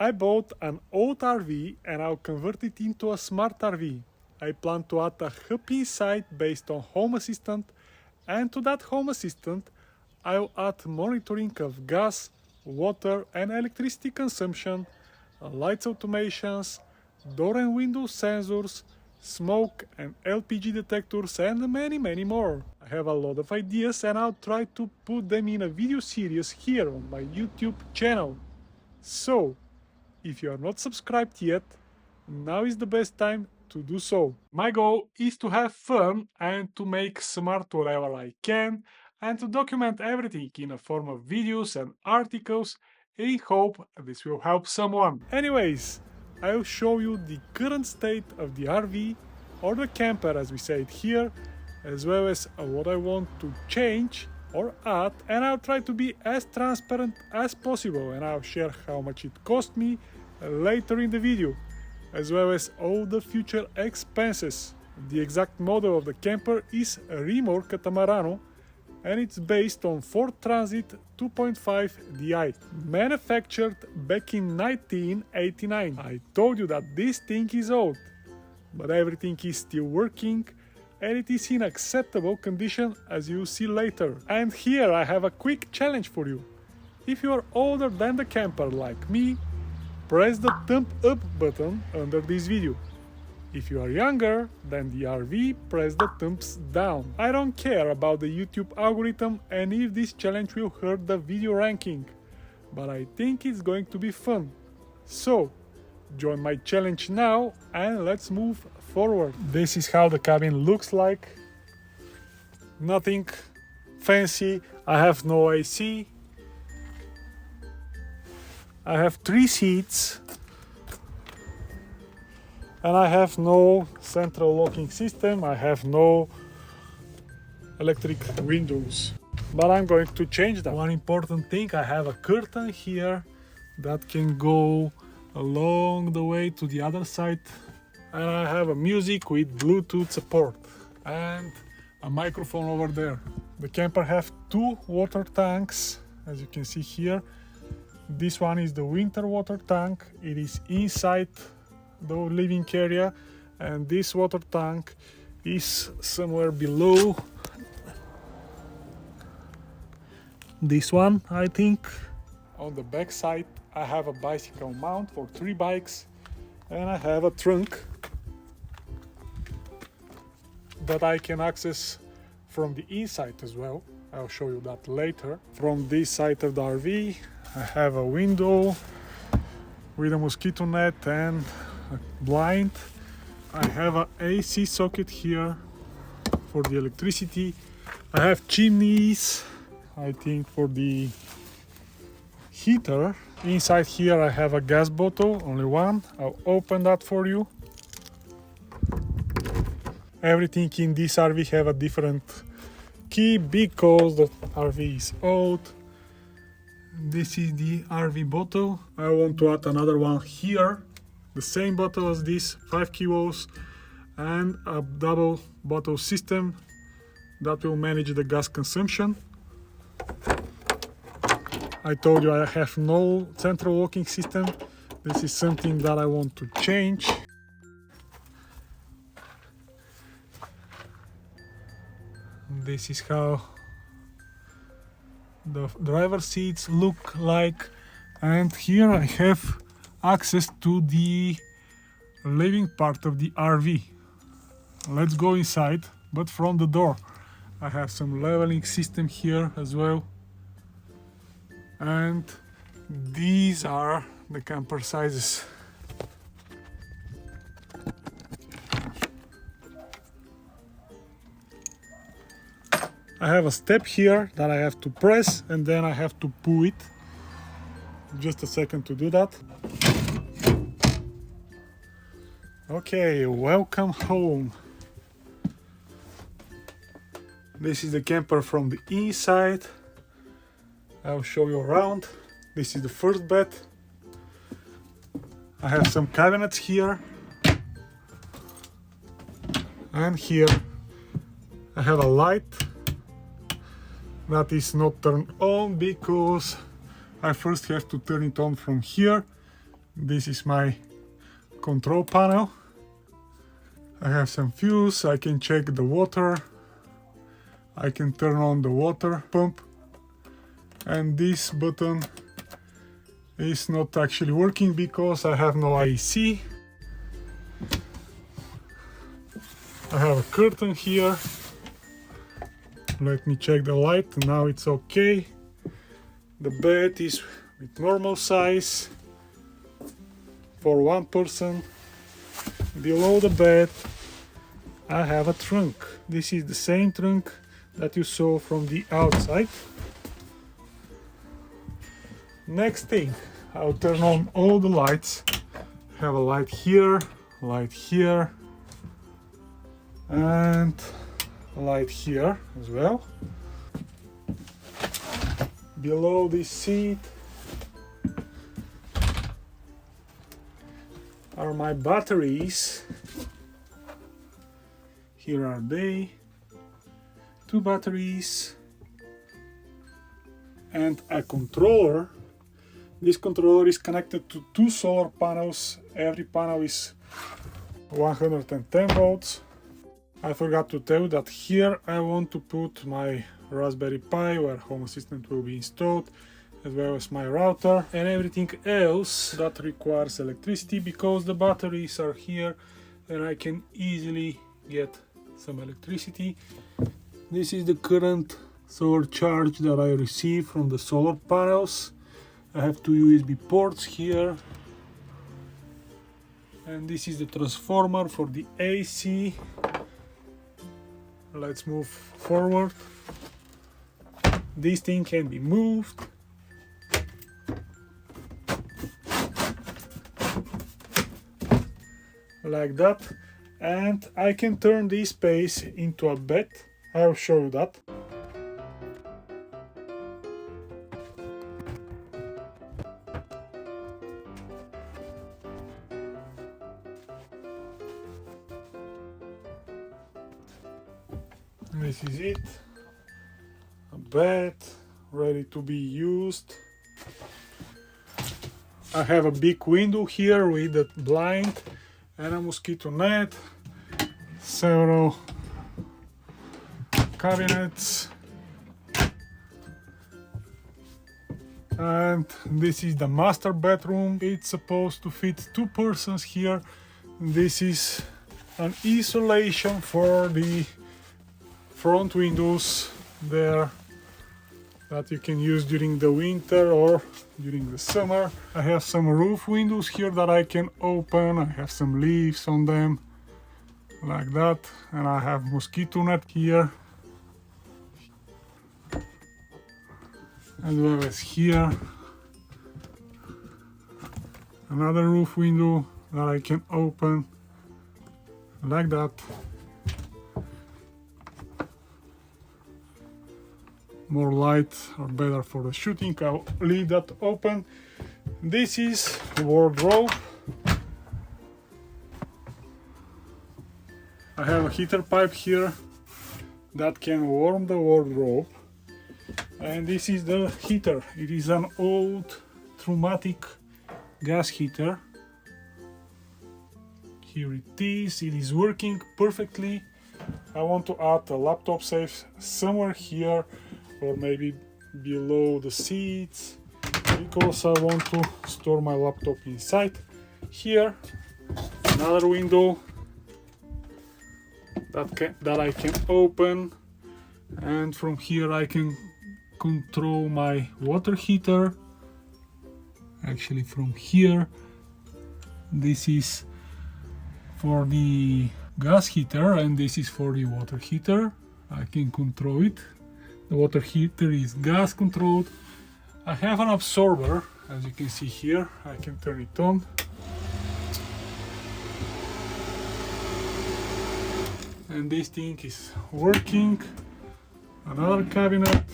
I bought an old RV and I'll convert it into a smart RV. I plan to add a hub inside based on Home Assistant, and to that Home Assistant I'll add monitoring of gas, water and electricity consumption, lights automations, door and window sensors, smoke and LPG detectors and many more. I have a lot of ideas and I'll try to put them in a video series here on my YouTube channel. So, if you are not subscribed yet, now is the best time to do so. My goal is to have fun and to make smart whatever I can and to document everything in a form of videos and articles in hope this will help someone. Anyways, I'll show you the current state of the RV or the camper as we say it here, as well as what I want to change or add, and I'll try to be as transparent as possible and I'll share how much it cost me later in the video, as well as all the future expenses. The exact model of the camper is a Remor Catamarano and it's based on Ford Transit 2.5 Di, manufactured back in 1989. I told you that this thing is old, but everything is still working and it is in acceptable condition as you'll see later. And here I have a quick challenge for you. If you are older than the camper like me, press the thumb up button under this video. If you are younger than the RV, press the thumbs down. I don't care about the YouTube algorithm and if this challenge will hurt the video ranking, but I think it's going to be fun. So, join my challenge now and let's move forward. This is how the cabin looks like. Nothing fancy. I have no AC. I have 3 seats. And I have no central locking system. I have no electric windows. But I'm going to change that. One important thing, I have a curtain here that can go along the way to the other side, and I have a music with Bluetooth support and a microphone over there. The camper have 2 water tanks, as you can see here. This one is the winter water tank. It is inside the living area, and this water tank is somewhere below this one, I think. On the back side I have a bicycle mount for 3 bikes, and I have a trunk that I can access from the inside as well. I'll show you that later. From this side of the RV I have a window with a mosquito net and a blind. I have an AC socket here for the electricity. I have chimneys, I think, for the heater. Inside here I have a gas bottle, only one. I'll open that for you. Everything in this RV have a different key because the RV is old. This is the RV bottle. I want to add another one here. The same bottle as this, 5 kilos, and a double bottle system that will manage the gas consumption. I told you I have no central locking system. This is something that I want to change. This is how the driver seats look like, and here I have access to the living part of the RV. Let's go inside, but from the door. I have some leveling system here as well, and these are the camper sizes. I have a step here that I have to press and then I have to pull it. Just a second to do that. Okay, welcome home. This is the camper from the inside. I'll show you around. This is the first bed. I have some cabinets here. And here I have a light that is not turned on because I first have to turn it on from here, This is my control panel. I have some fuse, I can check the water, I can turn on the water pump, and this button is not actually working because I have no AC. I have a curtain here. Let me check the light. Now it's okay. The bed is with normal size for one person. Below the bed I have a trunk. This is the same trunk that you saw from the outside. Next thing, I'll turn on all the lights. Have a light here, and a light here as well. Below this seat are my batteries. Here are they, 2 batteries and a controller. This controller is connected to 2 solar panels. Every panel is 110 volts. I forgot to tell you that here I want to put my Raspberry Pi where Home Assistant will be installed, as well as my router and everything else that requires electricity, because the batteries are here and I can easily get some electricity. This is the current solar charge that I receive from the solar panels. I have 2 USB ports here, and this is the transformer for the AC. Let's move forward. This thing can be moved. Like that, and I can turn this space into a bed. I'll show you that. This is it, a bed ready to be used. I have a big window here with a blind and a mosquito net, several cabinets, and this is the master bedroom. It's supposed to fit 2 persons here. This is an insulation for the front windows there that you can use during the winter or during the summer. I have some roof windows here that I can open. I have some leaves on them like that, and I have mosquito net here, as well as here another roof window that I can open like that. More light are better for the shooting. I'll leave that open. This is wardrobe. I have a heater pipe here that can warm the wardrobe, and this is the heater. It is an old pneumatic gas heater. Here it is working perfectly. I want to add a laptop safe somewhere here, or maybe below the seats, because I want to store my laptop inside. Here, another window that I can open, and from here I can control my water heater. Actually, from here, this is for the gas heater and this is for the water heater. I can control it. The water heater is gas controlled. I have an absorber, as you can see here. I can turn it on. And this thing is working. Another cabinet.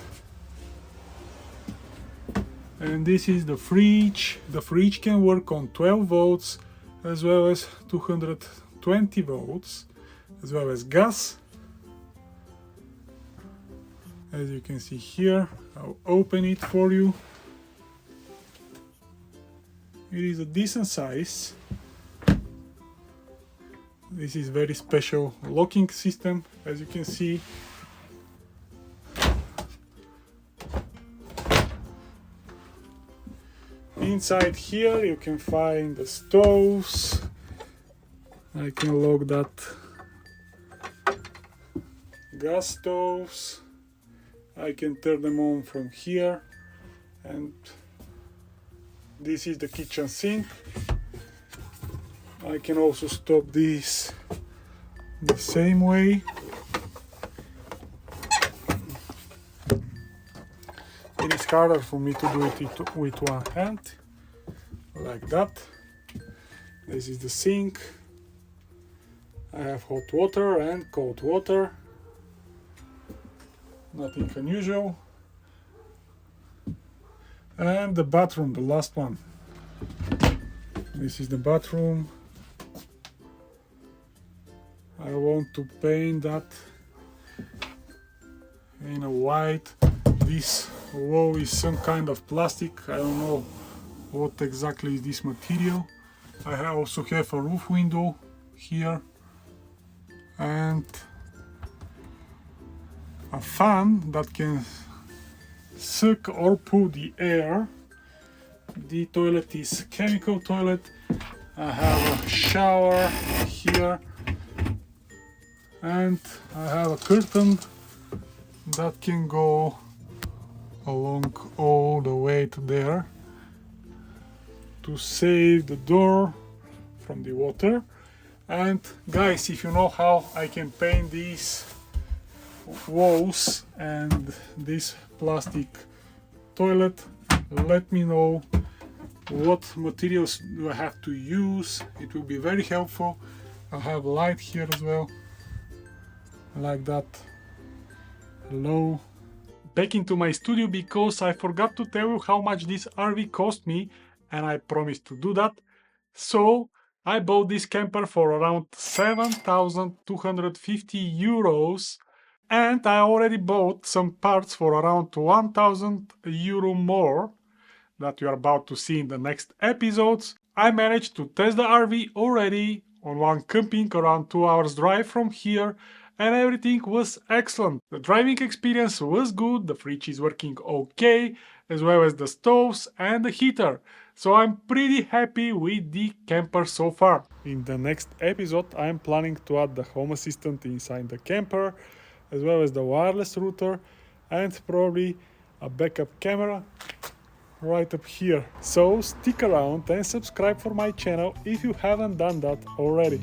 And this is the fridge. The fridge can work on 12 volts as well as 220 volts, as well as gas. As you can see here, I'll open it for you. It is a decent size. This is very special locking system, as you can see. Inside here you can find the stoves. I can lock that. Gas stoves. I can turn them on from here, and this is the kitchen sink. I can also stop this the same way. It is harder for me to do it with one hand, like that. This is the sink. I have hot water and cold water. Nothing unusual. And the bathroom, the last one. This is the bathroom. I want to paint that in a white. This wall is some kind of plastic. I don't know what exactly is this material. I also have a roof window here and a fan that can suck or pull the air. The toilet is chemical toilet. I have a shower here and I have a curtain that can go along all the way to there to save the door from the water. And guys, if you know how I can paint these walls and this plastic toilet, let me know what materials do I have to use. It will be very helpful. I have light here as well, like that. Hello. Back into my studio because I forgot to tell you how much this RV cost me, and I promised to do that. So I bought this camper for around 7,250 euros, and I already bought some parts for around 1,000 euro more that you are about to see in the next episodes. I managed to test the RV already on one camping around 2 hours drive from here, and everything was excellent. The driving experience was good, the fridge is working okay, as well as the stoves and the heater. So I'm pretty happy with the camper so far. In the next episode I am planning to add the home assistant inside the camper, as well as the wireless router and probably a backup camera right up here. So stick around and subscribe for my channel if you haven't done that already.